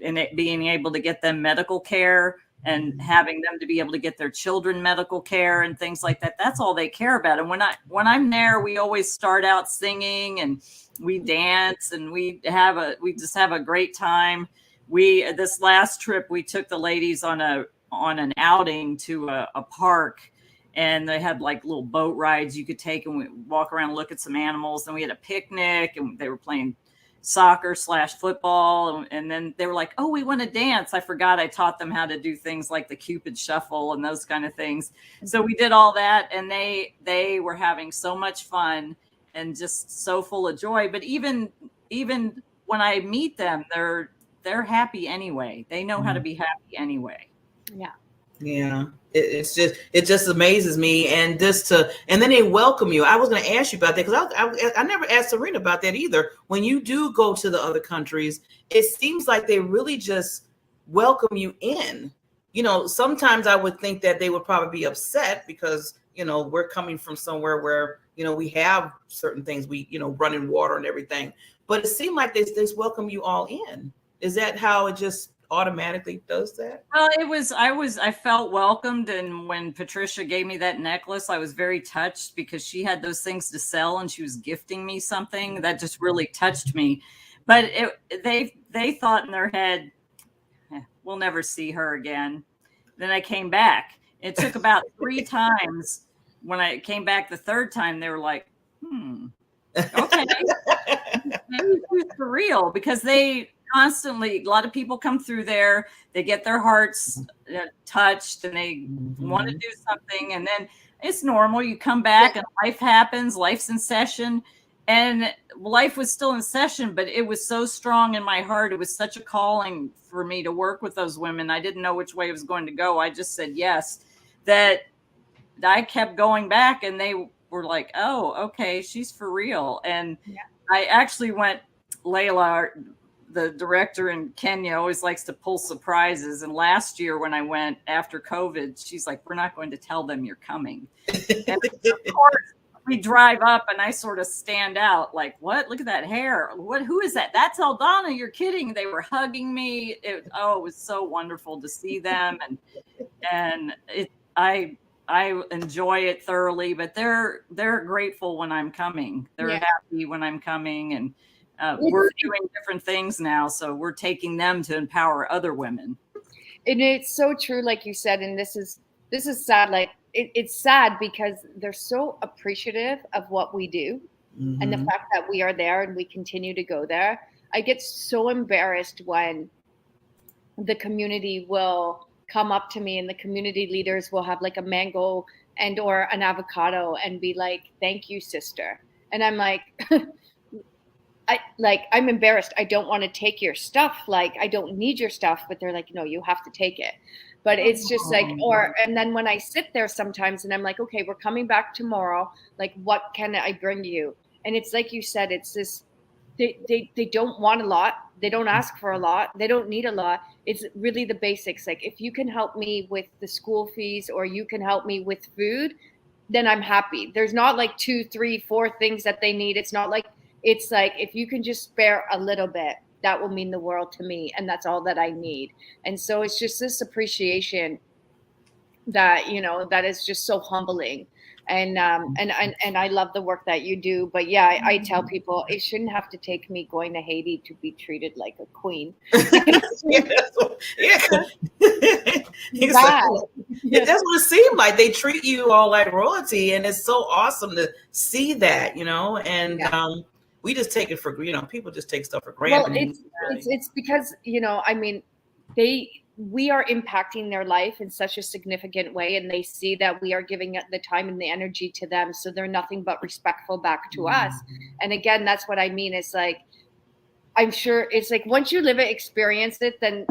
it being able to get them medical care and having them to be able to get their children medical care and things like that. That's all they care about. And when I'm there, we always start out singing, and we dance, and we just have a great time. This last trip, we took the ladies on an outing to a park, and they had like little boat rides you could take, and we walk around and look at some animals. And we had a picnic, and they were playing soccer/football. And then they were like, oh, we want to dance. I forgot I taught them how to do things like the Cupid shuffle and those kind of things. So we did all that, and they were having so much fun and just so full of joy. But even when I meet them, they're happy anyway. They know how to be happy anyway. Yeah. It just amazes me. And then they welcome you. I was going to ask you about that, because I never asked Serena about that either. When you do go to the other countries, it seems like they really just welcome you in. Sometimes I would think that they would probably be upset, because, we're coming from somewhere where, we have certain things, running water and everything. But it seemed like they just welcome you all in. Is that how it just automatically does that? I felt welcomed. And when Patricia gave me that necklace, I was very touched because she had those things to sell and she was gifting me something that just really touched me. But they thought in their head, we'll never see her again. Then I came back. It took about 3 times. When I came back the 3rd time, they were like, okay, maybe she's for real, because they constantly, a lot of people come through there, they get their hearts touched and they want to do something. And then it's normal. You come back and life happens, life's in session. And life was still in session, but it was so strong in my heart. It was such a calling for me to work with those women. I didn't know which way it was going to go. I just said yes. That I kept going back and they were like, oh, okay, she's for real. And I actually went, Layla, the director in Kenya, always likes to pull surprises. And last year when I went after COVID, she's like, we're not going to tell them you're coming. And of course, we drive up and I sort of stand out like, what? Look at that hair. Who is that? That's Aldana. You're kidding. They were hugging me. It was so wonderful to see them. And I enjoy it thoroughly, but they're grateful when I'm coming. They're happy when I'm coming. And we're doing different things now. So we're taking them to empower other women. And it's so true, like you said, and this is sad. Like it's sad because they're so appreciative of what we do and the fact that we are there and we continue to go there. I get so embarrassed when the community will come up to me and the community leaders will have like a mango and or an avocado and be like, thank you, sister. And I'm like, I'm embarrassed. I don't want to take your stuff. Like, I don't need your stuff, but they're like, no, you have to take it. But it's just like, and then when I sit there sometimes and I'm like, okay, we're coming back tomorrow. Like, what can I bring you? And it's like you said, it's this, they don't want a lot. They don't ask for a lot. They don't need a lot. It's really the basics. Like, if you can help me with the school fees or you can help me with food, then I'm happy. There's not like 2, 3, 4 things that they need. It's not like, it's like, if you can just spare a little bit, that will mean the world to me. And that's all that I need. And so it's just this appreciation that, that is just so humbling. And I love the work that you do. But yeah, I tell people it shouldn't have to take me going to Haiti to be treated like a queen. That's what it seemed like. They treat you all like royalty, and it's so awesome to see that, and we just take it for, people just take stuff for granted. Well, it's because, we are impacting their life in such a significant way, and they see that we are giving the time and the energy to them. So they're nothing but respectful back to us. And again, that's what I mean. It's like, I'm sure it's like, once you live it, experience it, then,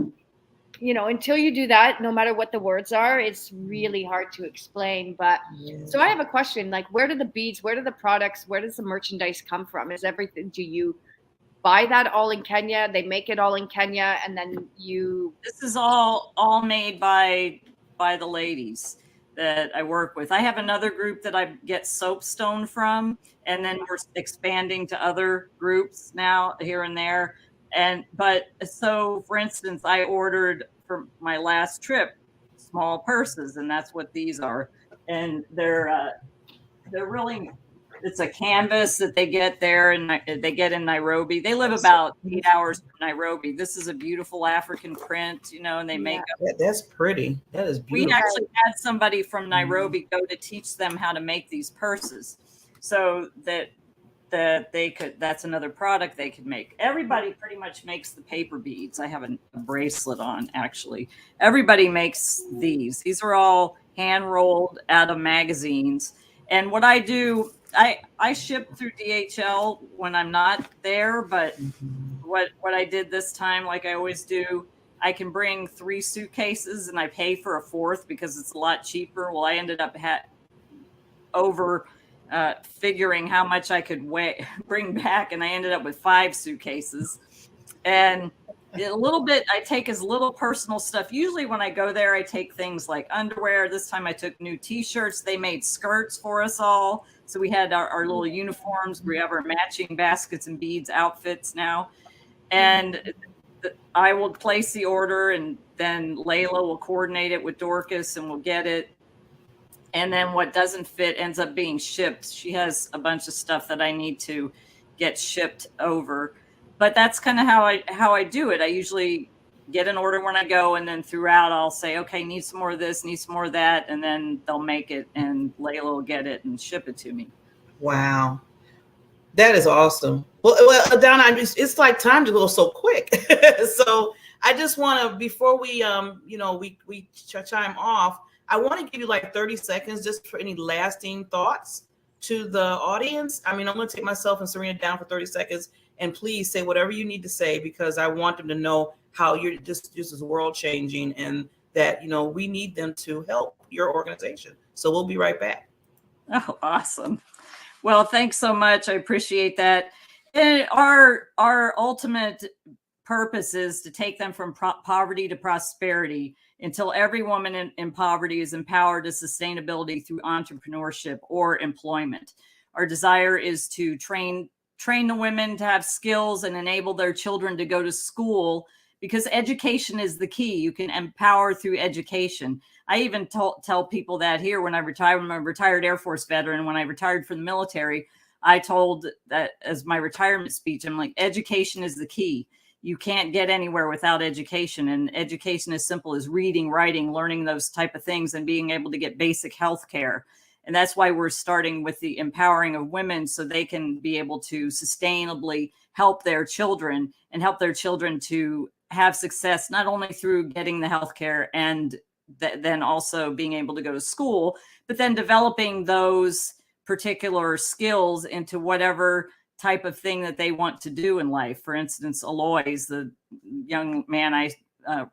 until you do that, no matter what the words are, it's really hard to explain. But so I have a question, like, where do the beads, where do the products, where does the merchandise come from? Is everything, do you buy that all in Kenya? They make it all in Kenya, and then This is all made by the ladies that I work with. I have another group that I get soapstone from, and then we're expanding to other groups now here and there. But so, for instance, I ordered for my last trip small purses, and that's what these are. And they're really, it's a canvas that they get there, and they get in Nairobi. They live about 8 hours from Nairobi. This is a beautiful African print, and they make up. That's pretty. That is beautiful. We actually had somebody from Nairobi go to teach them how to make these purses, so that they could. That's another product they could make. Everybody pretty much makes the paper beads. I have a bracelet on, actually. Everybody makes these. These are all hand rolled out of magazines. And what I do, I ship through DHL when I'm not there, but what I did this time, like I always do, I can bring 3 suitcases and I pay for a 4th because it's a lot cheaper. Well, I ended up figuring how much I could bring back, and I ended up with 5 suitcases. And a little bit, I take as little personal stuff. Usually when I go there, I take things like underwear. This time I took new t-shirts. They made skirts for us all. So we had our little uniforms. We have our matching baskets and beads outfits now. And I will place the order, and then Layla will coordinate it with Dorcas, and we'll get it. And then what doesn't fit ends up being shipped. She has a bunch of stuff that I need to get shipped over. But that's kind of how I do it. I usually get an order when I go, and then throughout I'll say, okay, need some more of this, need some more of that, and then they'll make it, and Layla will get it and ship it to me. Wow. That is awesome. Well, Donna, it's like time to go so quick. So I just want to, before we, we chime off, I want to give you like 30 seconds just for any lasting thoughts to the audience. I mean, I'm going to take myself and Serena down for 30 seconds, and please say whatever you need to say, because I want them to know how this is world changing, and that, we need them to help your organization. So we'll be right back. Oh, awesome. Well, thanks so much. I appreciate that. And our ultimate purpose is to take them from poverty to prosperity until every woman in poverty is empowered to sustainability through entrepreneurship or employment. Our desire is to train the women to have skills and enable their children to go to school, because education is the key. You can empower through education. I even tell people that here when I retire. I'm a retired Air Force veteran. When I retired from the military, I told that as my retirement speech, I'm like, education is the key. You can't get anywhere without education. And education is simple as reading, writing, learning those type of things, and being able to get basic health care. And that's why we're starting with the empowering of women, so they can be able to sustainably help their children, and help their children to have success, not only through getting the health care and then also being able to go to school, but then developing those particular skills into whatever type of thing that they want to do in life. For instance, Aloys, the young man I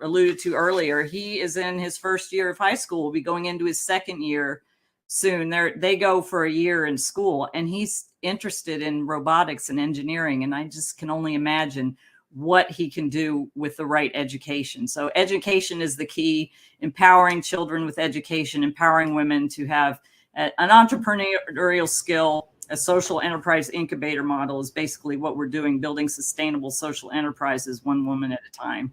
alluded to earlier, he is in his first year of high school, will be going into his second year soon. They go for a year in school, and he's interested in robotics and engineering. And I just can only imagine what he can do with the right education. So education is the key. Empowering children with education, empowering women to have an entrepreneurial skill. A social enterprise incubator model is basically what we're doing, building sustainable social enterprises one woman at a time.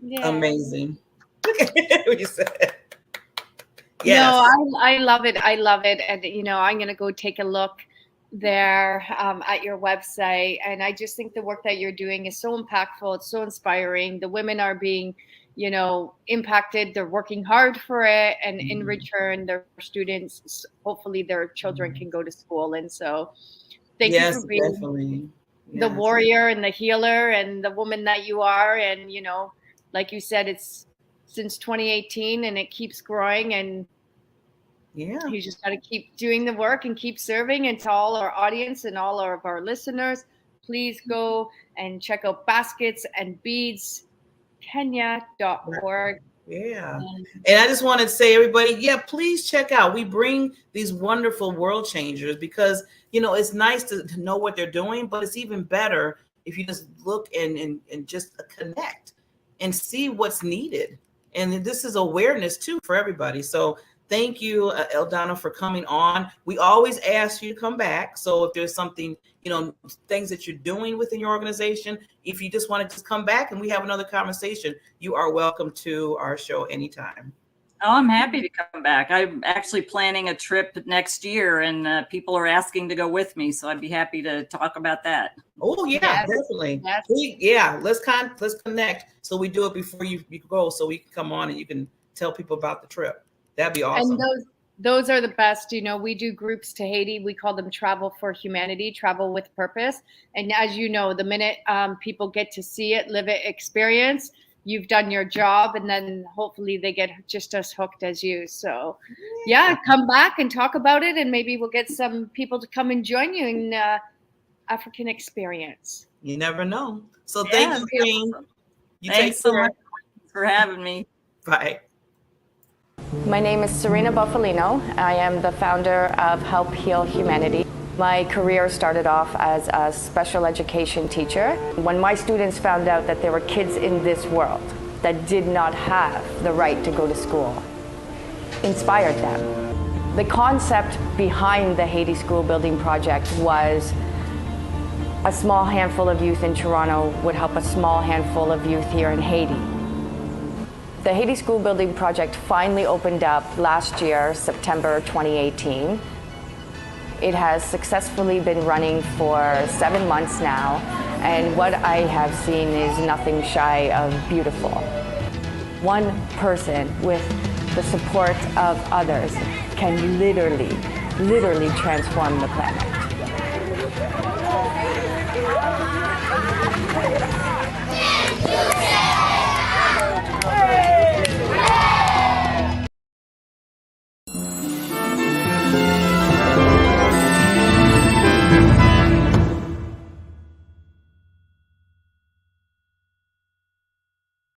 Yeah. Amazing. What you said. Yes. No, I love it. I love it. And, I'm going to go take a look there at your website. And I just think the work that you're doing is so impactful. It's so inspiring. The women are being, impacted. They're working hard for it. And in return, their students, hopefully their children can go to school. And so thank you for being definitely. the warrior and the healer and the woman that you are. And, like you said, it's since 2018 and it keeps growing, and you just got to keep doing the work and keep serving. And to all our audience and all of our listeners, please go and check out Baskets and Beads Kenya.org. Yeah. And I just want to say, everybody, please check out. We bring these wonderful world changers because, it's nice to know what they're doing, but it's even better if you just look and just connect and see what's needed. And this is awareness too for everybody. So thank you, Eldana, for coming on. We always ask you to come back. So if there's something, things that you're doing within your organization, if you just want to just come back and we have another conversation, you are welcome to our show anytime. Oh, I'm happy to come back. I'm actually planning a trip next year, and people are asking to go with me. So I'd be happy to talk about that. Oh, yeah, definitely. Yes. Let's connect. So we do it before you go, so we can come on and you can tell people about the trip. That'd be awesome. And those are the best. We do groups to Haiti. We call them Travel for Humanity, Travel with Purpose. And as you know, the minute people get to see it, live it, experience, you've done your job, and then hopefully they get just as hooked as you. So come back and talk about it, and maybe we'll get some people to come and join you in African experience. You never know. So thank you, Queen. Awesome. Thanks so much for having me. Bye. My name is Serena Bufalino. I am the founder of Help Heal Humanity. My career started off as a special education teacher. When my students found out that there were kids in this world that did not have the right to go to school, inspired them. The concept behind the Haiti School Building Project was A small handful of youth in Toronto would help a small handful of youth here in Haiti. The Haiti School Building Project finally opened up last year, September 2018. It has successfully been running for 7 months now, and what I have seen is nothing shy of beautiful. One person with the support of others can literally transform the planet.